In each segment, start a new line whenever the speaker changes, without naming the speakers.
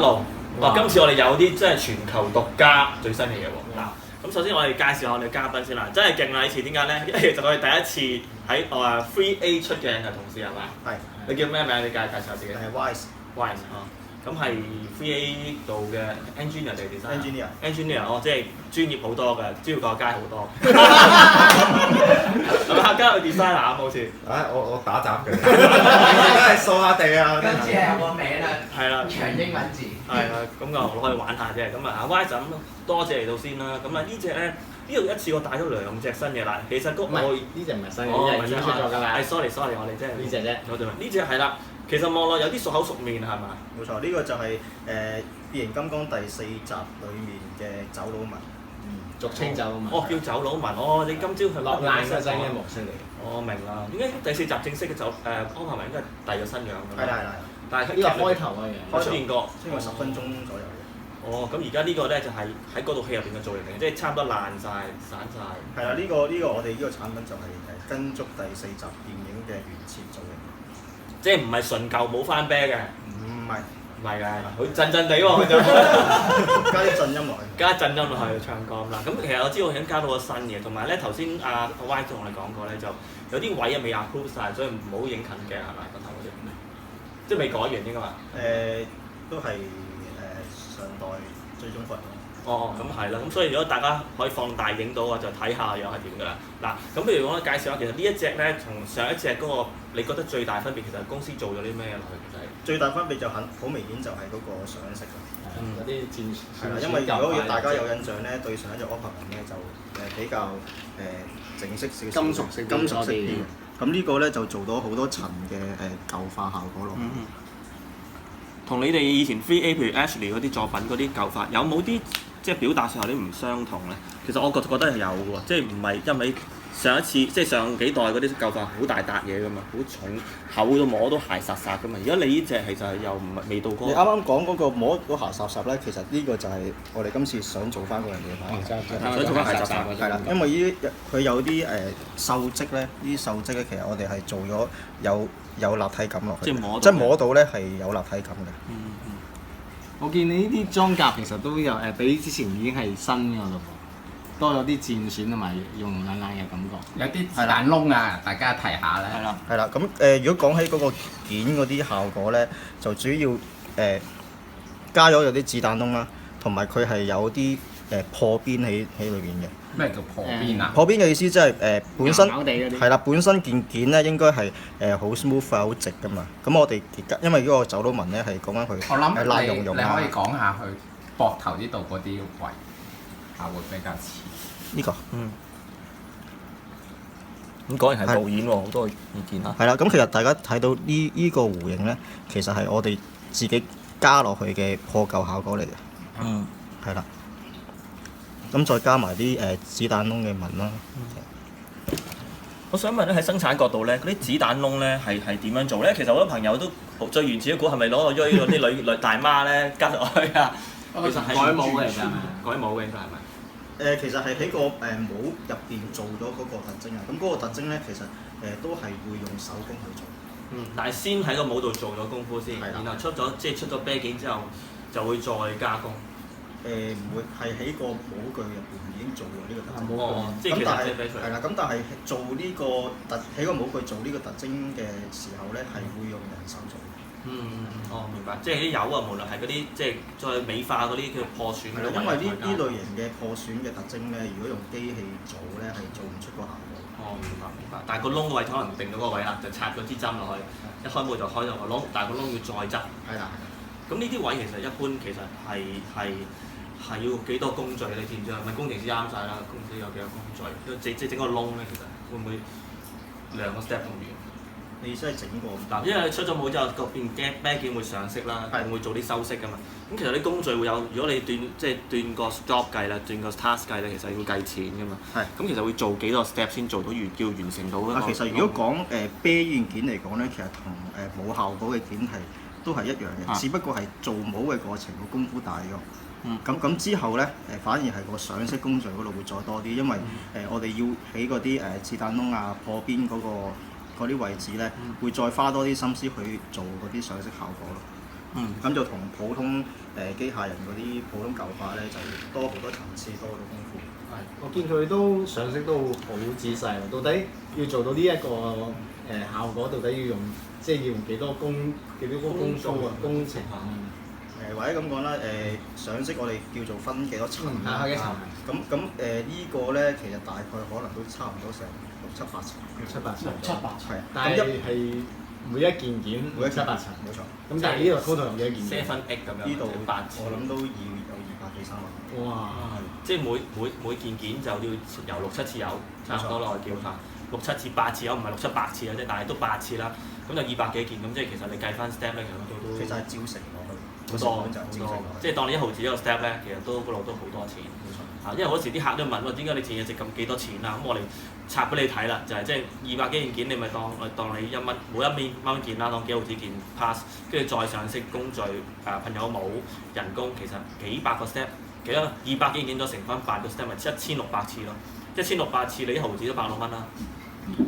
路。今次我哋有啲真係全球獨家最新嘅嘢喎。嗱，咁首先我哋介紹下我哋嘉賓先啦，真係勁啦！呢次點解咧？因為其實我哋第一次喺Free A 出嘅同事係嘛？
係。
你叫咩名？你介紹下自己。
Wise。
Wise 咁係 Free A 度嘅 engineer 定 designer？engineer 即係專業好多嘅，專業過街好多。係咪客家嘅 designer 啊？好似。
我打雜嘅，都係掃下地啊。
今次係有個名啦，
係啦，
長英文字。
係啦，咁就攞去玩下啫。咁啊，Wise 咁多謝嚟到先啦。咁啊，呢隻咧，呢度一次我帶咗2隻新嘅啦。其實嗰
呢隻唔係新嘅，呢隻已經出咗㗎啦。
sorry，我哋真係
呢隻啫。
我哋呢隻係啦。其實望落有啲熟口熟面係嘛？
冇錯，呢個就係變形金剛第4集裡面嘅走佬文，
俗稱走佬文。
叫走佬文。你今朝係
落爛嘅新嘅模式嚟。
我明啦。點解第4集正式嘅安排文應該係第二個新樣㗎？
係啦。
但係
呢個開頭嘅樣。
出現過
10分鐘左右嘅。
咁而家呢個咧就係喺嗰套戲入邊嘅造型嚟嘅，即係差唔多爛晒、散晒。
係啦，呢個我哋呢個產品就係跟足第4集電影嘅原設造型。
即係唔係純舊冇翻啤嘅？
唔係
嘅，佢震震地喎，佢就
加啲震音落去。
加震音落去唱歌啦。咁其實我知道已經加到個新嘅，同埋咧頭先阿 Y 同我哋講過咧，就有啲位未 approve 曬，所以唔好影近嘅係咪？個頭嗰啲，即係未改完應該話。
都係上代最終份。
咁係啦，咁所以如果大家可以放大影到啊，就睇下樣係點㗎啦。嗱，咁譬如講介紹下，其實呢一隻咧同上一隻嗰個，你覺得最大分別其實公司做咗啲咩落去？其實
最大分別就好明顯就係嗰個上色啦。
嗰啲戰
係啦，因為如果大家有印象咧，對上一隻 Opera 咧就比較正式少少，金屬色啲嘅。咁呢個咧就做到好多層嘅舊化效果咯。
同你哋以前 Free A 譬如 Ashley 嗰啲作品嗰啲舊法，有冇啲即係表達上有啲唔相同咧？其實我覺得係有嘅喎，即係唔係因為上一次即係上幾代嗰啲舊法好大笪嘢㗎嘛，好重厚到摸到鞋實實㗎嘛。而家你呢隻其實又唔係未到嗰。
你啱啱講嗰個摸到鞋實實咧，其實呢個就係我哋今次想做翻嗰樣嘢。
想做翻鞋實實。
係啦，因為佢有啲鏽跡咧，呢啲鏽跡咧其實我哋係做咗有立體感落去，即係摸到咧係有立體感嘅。
我見你呢啲裝甲其實都有比之前已經係新㗎咯喎，多咗啲戰損同埋用冷冷嘅感覺。
有啲子彈窿啊，大家提下咧。
係啦，咁如果講起嗰個件嗰啲效果咧，就主要加咗有啲子彈窿啦，同埋佢係有啲破邊喺裏邊嘅。
咩叫破邊啊？
破邊嘅意思即係本身
係
啦，本身件咧應該係好 smooth 好直噶嘛。咁我哋因為呢個走佬紋咧係講緊佢
我諗
爛溶溶啊。
你可以講下佢膊頭呢度嗰啲位下會比較似
呢個。
咁果然係導演喎，好多意見啊。
係啦，咁其實大家睇到呢個弧形咧，其實係我哋自己加落去嘅破舊效果嚟嘅。係啦。咁再加埋啲子彈窿嘅紋啦。
我想問咧喺生產角度咧，嗰啲子彈窿咧係點樣做咧？其實好多朋友都最原始嘅估係咪攞個鋥嗰啲女大媽咧吉落去啊？其實係
改帽嚟㗎，
改帽嘅應該係咪？
其實係喺個帽入邊做咗嗰個特徵啊。咁嗰個特徵咧，其實都係會用手工去做。
但係先喺個帽度做咗功夫先，然後出咗啤件之後，就會再加工。
唔會係喺個模具入邊已經做咗呢個特徵。
即係其實
係啦，咁但係做呢個喺個模具做呢個特徵嘅時候咧，係會用人手做。
明白。即係啲油啊，無論係嗰啲即係再美化嗰啲叫破損。
因為呢類型嘅破損嘅特徵咧，如果用機器做咧，係做唔出個效果。
明白。但係個窿個位可能定到個位啦，就插咗支針落去，一開門就開咗個窿，但係個窿要再執。
係啦。咁
呢啲位其實一般其實係要幾多工序你知唔知啊？咪工程師啱晒啦，公司有幾多工序？即係整個窿咧，其實會唔會2個 step 咁遠？
你真係整過？
嗱，因為出咗帽之後，個邊啤件會上色啦，會做啲修飾噶嘛。咁其實啲工序會有，如果你斷個 job 計啦，斷個 task 計咧，其實要計錢噶嘛。咁其實會做幾多 step 先做到叫完成到咧？
其實如果講啤軟件嚟講咧，其實同冇效果嘅件都係一樣嘅，只不過係做帽嘅過程個功夫大咗。咁之後咧，反而係個上色工序嗰度會再多啲，因為我哋要喺嗰啲子彈窿啊、破邊嗰啲位置咧，會再花多啲心思去做嗰啲上色效果咯。咁就同普通機械人嗰啲普通舊法咧就多好多層次，多好多功夫。
係，我見佢都上色都好仔細喎。到底要做到呢一個效果，到底要用即係要用幾多功夫啊工程啊？
或者咁講啦，上色我哋叫做分幾多層啦。
幾層？
咁呢個咧其實大概可能都差唔多成6、7、8層。
6、7、8層。
係啊。
但係每一件7、8層。
冇錯。
咁但係呢個 total 有幾多件
7 8咁樣。
呢度
8次。
我諗都要有200幾300。
哇！
即係每件件就要由6、7次有，差唔多啦，我叫法。6、7至8次有，唔係6、7、8次啊，即係但係都8次啦。咁就200幾件，咁即係其實你計翻 step 咧，其實都
其實係照成落去。
好多，即係當你1毫子一個 step 咧，其實都嗰度都好多錢。
冇錯。
因為嗰時啲客都問喎，點解你件嘢值咁幾多錢啊？咁我哋拆俾你睇啦，就係即係200幾件件，你咪當你1蚊，每一蚊件啦，當幾毫子件 pass， 跟住再上色工序朋友帽人工，其實幾百個 step， 幾多200幾件咗乘翻8個 step， 咪1600次咯。1600次你1毫子都160蚊啦，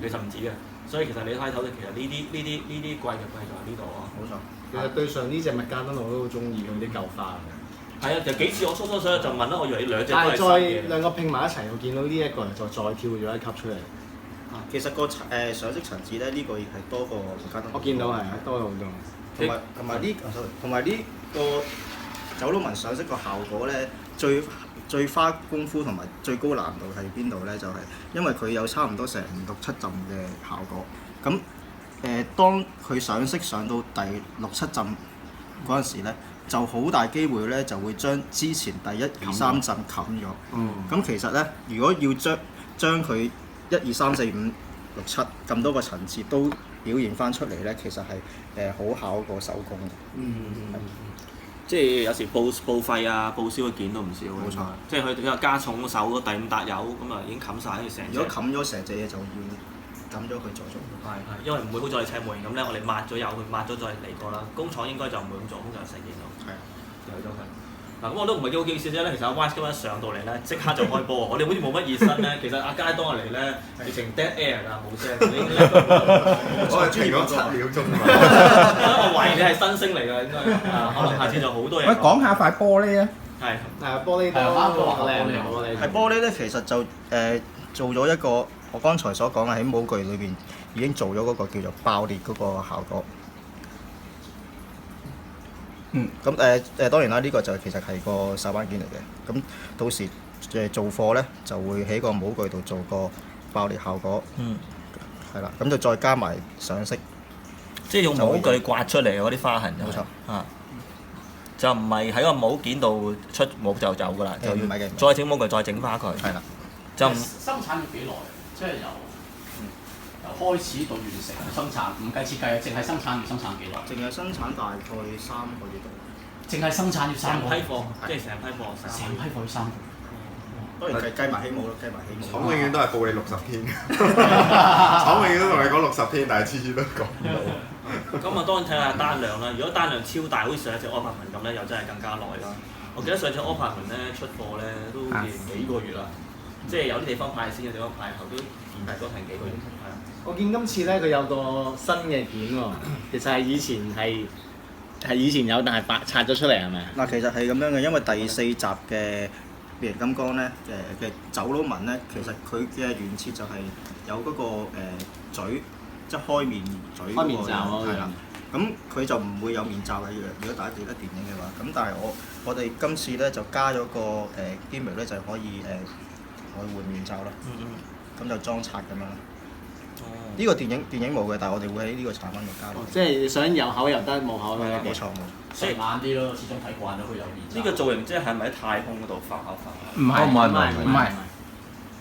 其實唔止嘅。所以其實你睇頭，其實呢啲貴就貴在呢度啊。
冇錯。
其實對上呢隻麥加登我都好中意嗰啲舊花嘅。
係啊，就幾次我初就問啦，我以為你兩隻都
但係
係新嘅。
再兩個拼埋一齊，我見到呢一個就再跳咗一級出嚟。
其實個上色層次咧，呢個亦係多過麥加登。
我見到係多咗好多。
同埋呢個走佬紋上色個效果咧，最花功夫同埋最高難度係邊度咧？就係因為佢有差唔多成6、7浸嘅效果。咁當佢上色上到第6、7浸嗰陣時咧，就好大機會咧就會將之前第1、2、3浸冚咗。咁其實咧，如果要將佢1、2、3、4、5、6、7咁多個層次都表現翻出嚟咧，其實係好考過手工嘅。
即係有時報廢啊、報銷嘅件都唔少。
冇錯。
即係佢比較加重手嗰第5笪油，咁啊已經冚晒成隻。
如果冚咗成隻嘢，就要抌咗佢再做。
係，因為唔會好似我哋砌模型咁咧，我哋抹咗油，佢抹咗再嚟過啦。工廠應該就唔會咁做，工廠成件都係有咗佢。嗱咁我都唔係幾好意思啫咧，其實阿 Wise 今日上到嚟咧，即刻就開波。我哋好似冇乜熱身咧，其實阿佳當日嚟咧，直情 dead air 㗎，冇聲。
我係停咗7秒鐘啊！
我懷疑你係新星嚟㗎，應該可能下次就好多嘢。
喂，講下塊玻璃咧。
係。
玻璃都好靚嘅玻璃。
係玻璃咧，其實就做咗一個我剛才所講嘅喺模具裏邊已經做咗嗰個叫做爆裂嗰個效果。咁當然啦，呢個就其實係個手板件嚟嘅。咁到時做貨咧，就會喺個模具度做個爆裂效果。係啦，咁就再加埋上色。
即係用模具刮出嚟嗰啲花痕。
冇錯。
就唔係喺個模件度出模就走㗎啦，就要再整模具再整翻佢。
係啦。
就生產要幾耐？即係由開始到完成生產，唔計設計，淨係生產要生產幾耐？
淨係生產大概3個月度。
淨係生產要3個月。
成批貨，即係成批貨。
成批貨要3個月。
當然計埋起模咯，計埋起模。
廠永遠都係報你60天，廠永遠都同你講60天，但係次次都講唔到。
咁啊，當然睇下單量啦。如果單量超大，好似上一隻 Opera 咁咧，又真係更加耐啦。我記得上隻 Opera 咧出貨咧都幾個月啦。即係有啲地方派先，有地方派後都延遲咗成幾個月。係啊。
我見今次咧佢有個新嘅件喎，其實係以前有，但係拆咗出嚟係咪？
嗱，其實係咁樣嘅，因為第4集嘅變形金剛咧嘅走佬紋咧，其實佢嘅原設就係有嗰個嘴，即係開面嘴嗰個。
開面罩咯。
係啦。咁佢就唔會有面罩嘅，如果大家記得電影嘅話。咁但係我哋今次咧就加咗個gimmick咧，就可以換面罩啦。咁就裝拆咁樣。呢個電影冇嘅，但係我哋會喺呢個產品度加落。
即係你想有口又得，冇口都得。
冇錯。
即係眼啲咯，始終睇慣咗佢有面罩。
呢個造型即係咪喺太空嗰度發？
唔係，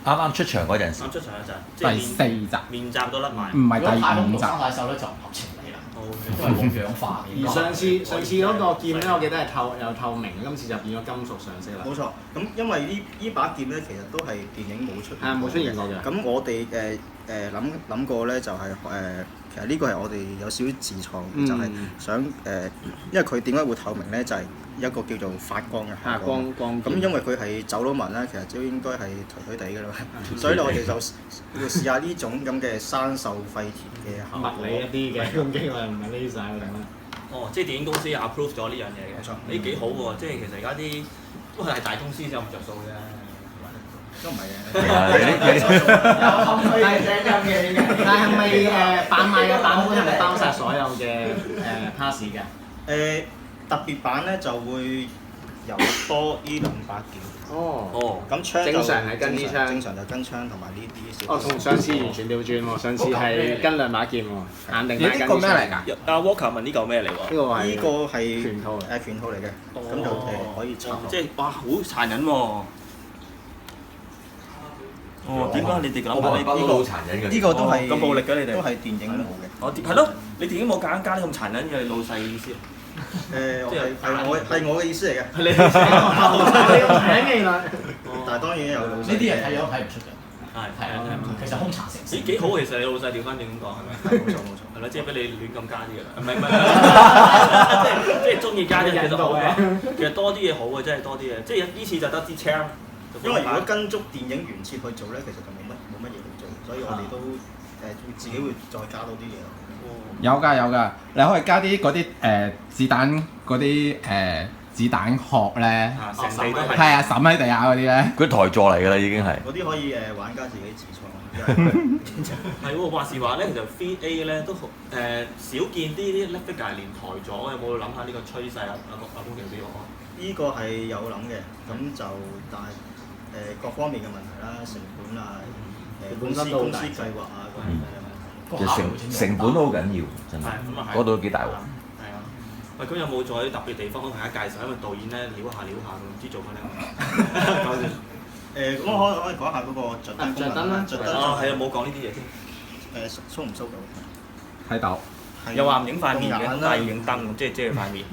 啱啱出場嗰陣時。
啱出場嗰陣，即係
第4集。
面罩都甩埋。
唔係
如果太空
第5集。
度生太瘦咧，就唔合情理啦。都係冇氧化嘅。
而上次嗰個劍咧，我記得係透明，今次就變咗金屬上色啦。
冇錯，咁因為呢把劍咧，其實都係電影冇出現。
冇出現過嘅。
咁我哋諗過咧，就係其實呢個係我哋有少少自創，就係想因為佢點解會透明咧？就係一個叫做發光嘅效果。咁因為佢係走佬紋咧，其實都應該係頹頹地㗎啦，所以咧我哋就會試下呢種咁嘅生鏽沸甜嘅效果。
物理一啲嘅攻擊，我哋唔係呢晒㗎啦。
哦，即係電影公司 approve 咗呢樣嘢嘅，
冇錯
呢幾好喎！即係其實而家啲都係大公司先有咁着數啫。
都唔係嘅。
但係咪販賣嘅版本係咪包晒所有嘅pass 㗎？
特別版咧就會有多呢200件。
哦，
咁槍就
正常係跟呢槍
正常就跟槍同埋呢啲小。
哦，同上次完全調轉喎，上次係跟2把劍喎，限定
呢個咩嚟㗎？
阿 Walker 問呢嚿咩嚟喎？
呢個係
拳套嚟
拳套嚟嘅，咁就可以插。
即係哇，好殘忍喎！哦，點解你哋咁呢？
呢個好殘忍嘅。
呢個都係
咁暴力嘅你哋
都係電影冇嘅。
哦，係咯，你電影冇夾硬加啲咁殘忍嘅老細意思？
係我嘅意思嚟嘅。
係你意思？
但係當然有老細。
呢啲人睇樣睇唔出嘅，
係
係啊，其實兇殘成性。
咦幾好其實你老細調翻轉咁講係咪？
冇錯。
係啦，即係俾你亂咁加啲嘅啦，唔係即係中意加啲其實好嘅，其實多啲嘢好嘅，真係多啲嘢，即係呢次就得支槍。
因為如果跟足電影原設去做咧，其實就冇乜嘢去做，所以我哋都自己會再加多啲嘢咯。
有㗎，你可以加啲嗰啲子彈嗰啲子彈殼咧，
成地都係。
係啊，抌喺地下嗰啲咧。
嗰啲台座嚟㗎啦，已經係。
嗰啲可以玩家自己自創。
係喎，話時話咧，其實 3A 咧都少見啲 figure 連台座，有冇諗下呢個趨勢啊？阿宮庭師我。
呢個係有諗嘅，咁就但係各方面嘅問題啦，成本啊，公司計劃啊嗰啲
其實成本都好緊要，真係。嗰度都幾大鑊。
係啊。喂，咁有冇再特別地方可以同大家介紹？因為導演咧撩下咁，唔知做乜咧。
咁我可以講下嗰個着燈啦，着燈
係啊，冇講呢啲嘢添。
收唔收到？
睇到。
又話唔影塊面嘅，但係要影燈，即係遮塊面。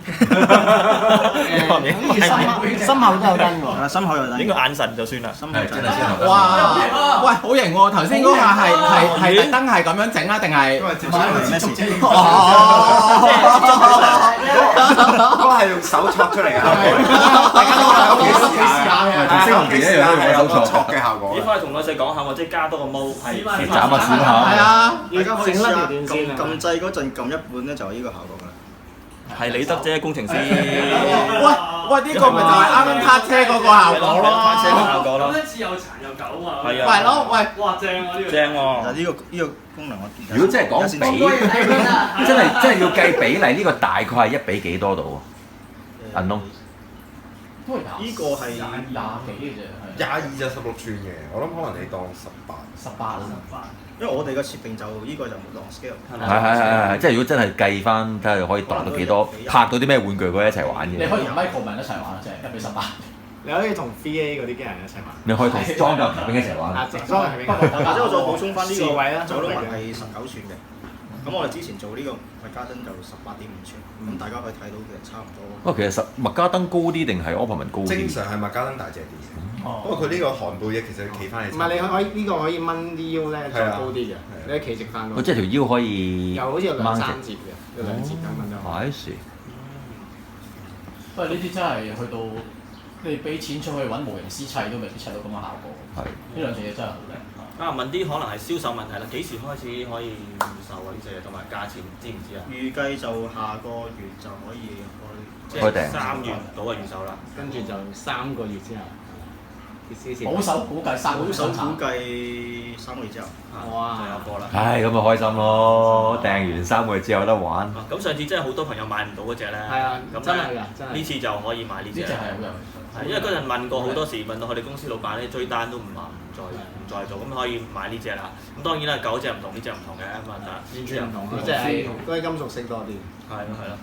心口都有燈喎。
心口有燈。
影個眼神就算啦。
心口
真係先
哇！喂，好型喎！頭先嗰下係特登係咁樣整啊，定係？
因為接觸係咩事？嗰個係用手戳出嚟㗎。
大家都喺屋企試下嘅。
同星紅旗一樣都係有個戳嘅效果。
咦，翻去同老細講下喎，即係加多個毛係
斬下閃下。
係啊。
大家可以試下撳掣嗰陣撳一半咧，就係呢個效果㗎啦。
係你得啫，工程師。
喂，呢個咪就係啱啱撻車嗰個效果咯。
撻車個效果咯。
一次又殘又狗啊！
係啊。
係咯，喂。
哇，正喎呢個。
正喎。
呢個功能我
如果真係講比，真係要計比例，呢個大概係1比幾多度啊？銀窿。
呢個係
廿幾嘅啫，22
就16寸嘅，我諗可能你當18。
因為我哋嘅設定就呢個就冇當 scale。
係，即係如果真係計翻，睇下可以度到幾多，拍到啲咩玩具嗰啲一齊玩嘅。
你可以同 Michael 文一齊玩啊，即係1比18。
你可以同 3A 嗰啲機人一齊玩。
你可以同裝甲騎兵一齊玩。
裝甲騎兵。
或者我再補充翻呢個
侍衛啦，
走龍紋係19寸嘅。咁我哋之前做呢個麥加登就18.5寸，咁大家可以睇到其實差唔多。
其實麥加登高啲定係 Opperman 高啲？
正常係麥加登大隻啲嘅，不過佢呢個寒背翼其實企翻嚟。
唔係你可以呢個可以掹啲腰咧，再高啲嘅，你可以企直翻。
即係條腰可以。
又好似有2-3節嘅，有2節咁樣就。
係是。
不過呢啲真係去到你俾錢出去揾模型師砌都未必砌到咁嘅效果。
係。
呢兩隻嘢真係好靚。
問啲可能係銷售問題啦，幾時開始可以預售啊？呢隻嘢同埋價錢知唔知啊？
預計就下個月就可以
開，即係3月到嘅預售啦。
跟住就3個月之後。
保守估計3個月生產。
估計3個月之後。
哇！
就有貨啦。
唉，咁咪開心咯！訂完3個月之後有得玩。
咁上次真係好多朋友買唔到嗰隻咧。
係啊，
咁
真係㗎，真係。
呢次就可以買呢隻。
呢隻係好有。
係因為嗰陣問過好多時，問到我哋公司老闆咧追單都唔話唔再做，咁可以買呢隻啦。咁當然啦，舊隻唔同，呢隻唔同嘅咁啊，
完全唔同咯，即係嗰啲金屬色多啲。
係咯。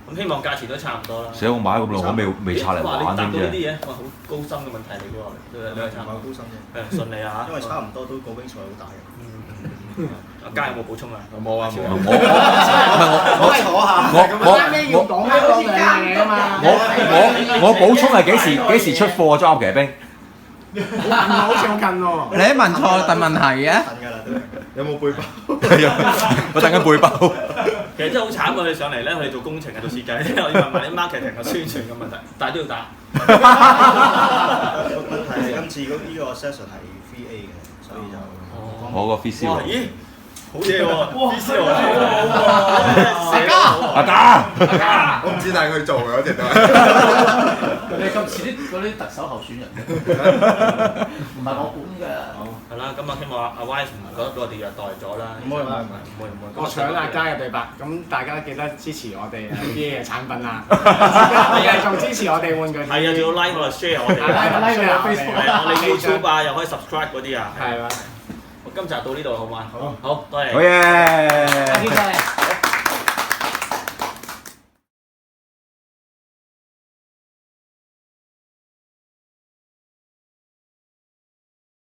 咁希望價錢都差唔多啦。
寫我買咁耐，我未拆嚟玩
你答到呢啲
啫。
嘢，哇！好高深嘅問題嚟嘅喎，你係查
唔係好高深啫。
順利啊！
因為差唔多都個兵賽好大嘅。
阿嘉有冇補充啊？
冇啊冇啊。
我補充係幾時出貨啊？裝甲騎兵。
好似好近喎。
你喺問錯問題嘅。
近㗎啦都。
有冇背包？
我等緊背包。
其實真係好慘㗎！你上嚟咧，佢哋做工程啊，做設計，我要問埋啲 marketing 嘅宣傳嘅問題，但係都要答。
問題係今次呢個 session 係 3A 嘅，所以就
我個 3C
哇！咦？好嘢喎！B C 喎，
阿家，
我唔知，但係佢做嘅嗰隻都係。
你咁似嗰啲特首候選人，唔係我管嘅。
係啦，咁啊希望阿 Y 唔覺得俾我哋虐待咗啦。
唔會。我搶阿嘉嘅對白，咁大家記得支持我哋啲嘅產品啊！仲支持我哋玩具。
係啊，仲要 like 我哋 share 我哋。
like 我哋 Facebook，
我哋 YouTube 啊，又可以 subscribe 嗰啲啊。
係啦。
今集到呢度好嘛？好，多謝。
好嘢。